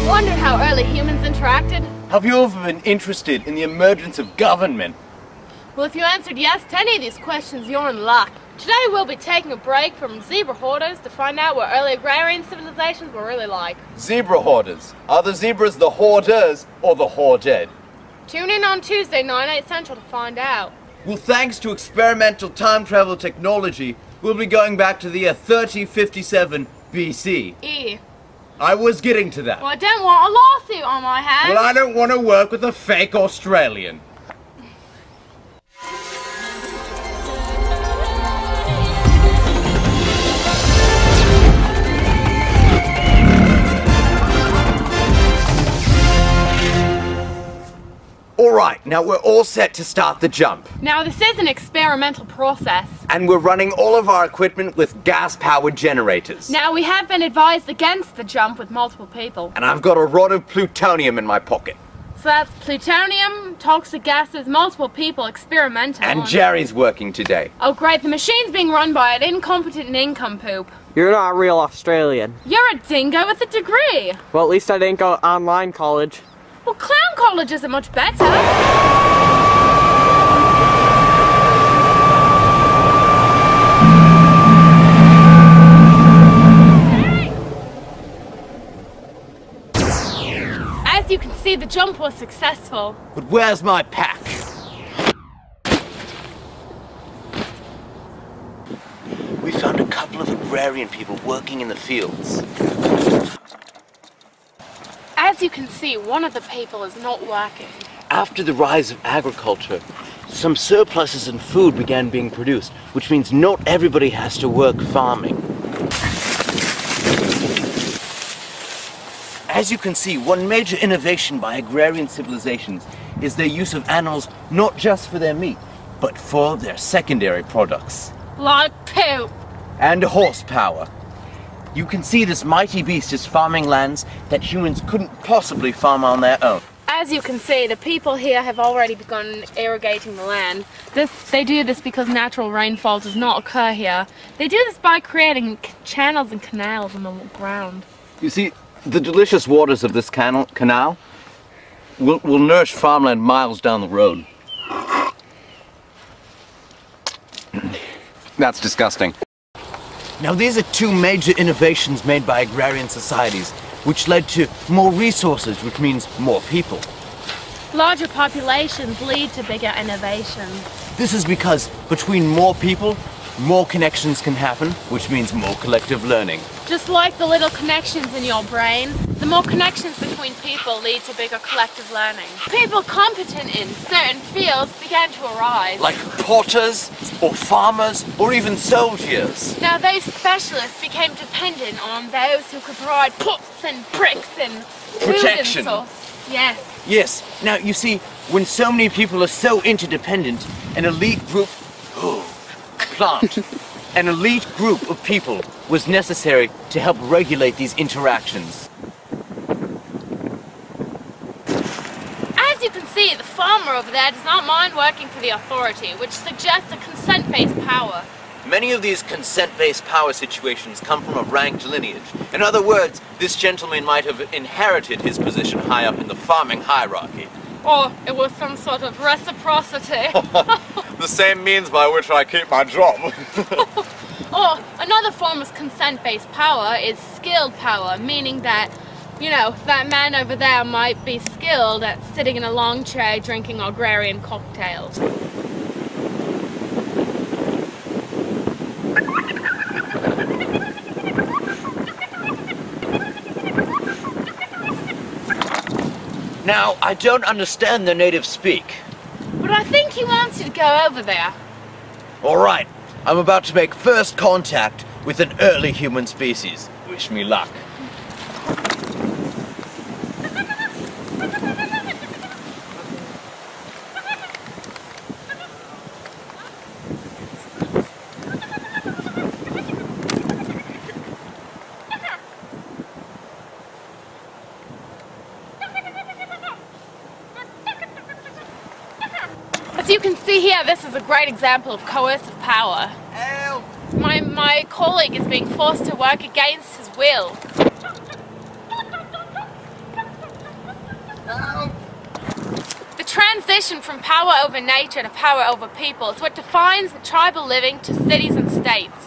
ever wondered how early humans interacted? Have you ever been interested in the emergence of government? Well, if you answered yes to any of these questions, you're in luck. Today we'll be taking a break from zebra hoarders to find out what early agrarian civilizations were really like. Zebra hoarders. Are the zebras the hoarders or the hoarded? Tune in on Tuesday, 9/8 Central to find out. Well, thanks to experimental time travel technology, we'll be going back to the year 3057 BC. I was getting to that. Well, I don't want a lawsuit on my hands. Well, I don't want to work with a fake Australian. Alright, now we're all set to start the jump. Now, this is an experimental process. And we're running all of our equipment with gas-powered generators. Now, we have been advised against the jump with multiple people. And I've got a rod of plutonium in my pocket. So that's plutonium, toxic gases, multiple people experimenting And on. Jerry's working today. Oh great, the machine's being run by an incompetent nincompoop. You're not a real Australian. You're a dingo with a degree. Well, at least I didn't go online college. Well, clown college isn't much better. As you can see, the jump was successful. But where's my pack? We found a couple of agrarian people working in the fields. As you can see, one of the people is not working. After the rise of agriculture, some surpluses in food began being produced, which means not everybody has to work farming. As you can see, one major innovation by agrarian civilizations is their use of animals not just for their meat, but for their secondary products. Like poop. And horsepower. You can see this mighty beast is farming lands that humans couldn't possibly farm on their own. As you can see, the people here have already begun irrigating the land. They do this because natural rainfall does not occur here. They do this by creating channels and canals in the ground. You see, the delicious waters of this canal will nourish farmland miles down the road. That's disgusting. Now these are two major innovations made by agrarian societies, which led to more resources, which means more people. Larger populations lead to bigger innovations. This is because between more people, more connections can happen, which means more collective learning. Just like the little connections in your brain, the more connections between people lead to bigger collective learning. People competent in certain fields began to arise. Like potters, or farmers, or even soldiers. Now those specialists became dependent on those who could provide pots and bricks and protection. Food and sauce. Yes. Yes. Now you see, when so many people are so interdependent, an elite group... An elite group of people was necessary to help regulate these interactions. As you can see, the farmer over there does not mind working for the authority, which suggests a consent-based power. Many of these consent-based power situations come from a ranked lineage. In other words, this gentleman might have inherited his position high up in the farming hierarchy. Or it was some sort of reciprocity. The same means by which I keep my job. Or another form of consent-based power is skilled power, meaning that, you know, that man over there might be skilled at sitting in a long chair drinking agrarian cocktails. Now, I don't understand the native speak. But I think he wants you to go over there. Alright, I'm about to make first contact with an early human species. Wish me luck. As you can see here, this is a great example of coercive power. Help! My colleague is being forced to work against his will. The transition from power over nature to power over people is what defines tribal living to cities and states.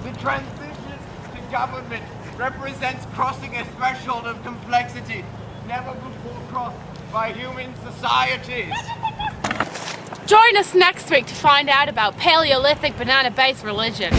The transition to government represents crossing a threshold of complexity never before crossed by human societies. Join us next week to find out about Paleolithic banana-based religion.